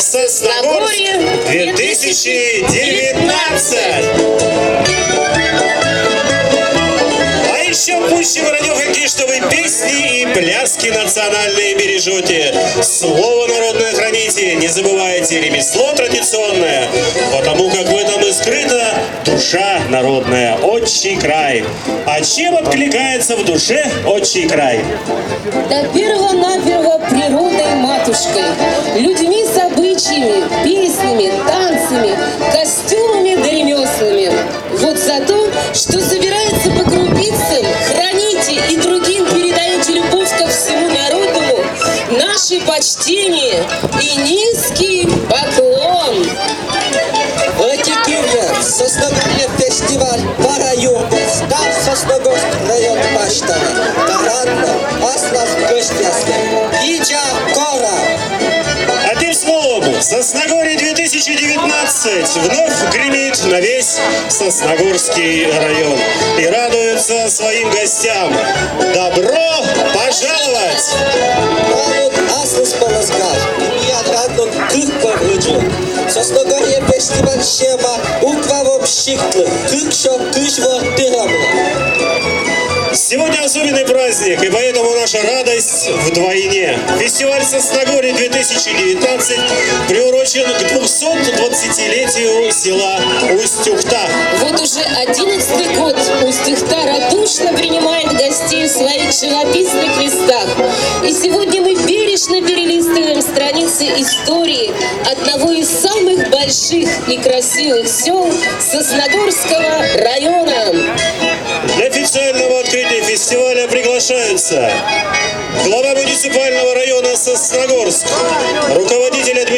Сосногорск 2019. А еще пуще радиохоккей, что вы песни и пляски национальные бережете. Слово народное храните, не забывайте ремесло традиционное, потому как в этом и скрыта душа народная, отчий край. А чем откликается в душе отчий край? Да перво-наперво природой матушкой, людьми с обычаями, песнями, танцами, костюмами да ремеслами. Вот за то, что собирается по крупицам, храните и другим передаете любовь ко всему народу, наше почтение и низкий поклон. Сосногорье фестиваль по району, став Сосногорск район Баштана, Таранна, Аслав Костяске, Видя Кора. Одним словом, Сосногорье 2019 вновь гремит на весь Сосногорский район и радуется своим гостям. Добро пожаловать! Павод Аслас Полоскар, я радно кых поврыджу. Сосногорье фестиваль шема управом щиклы, кых шо кышво тырамла. Сегодня особенный праздник, и поэтому наша радость вдвойне. Фестиваль Сосногорье 2019 приурочен к 220-летию села Усть-Ухта. Вот уже 11-й год Усть-Ухта радушно принимает гостей в своих живописных местах. И сегодня мы бережно перелистываем страницы истории одного из самых больших и красивых сел Сосногорского района. Для официального открытия фестиваля приглашаются глава муниципального района Сосногорск, руководитель администрации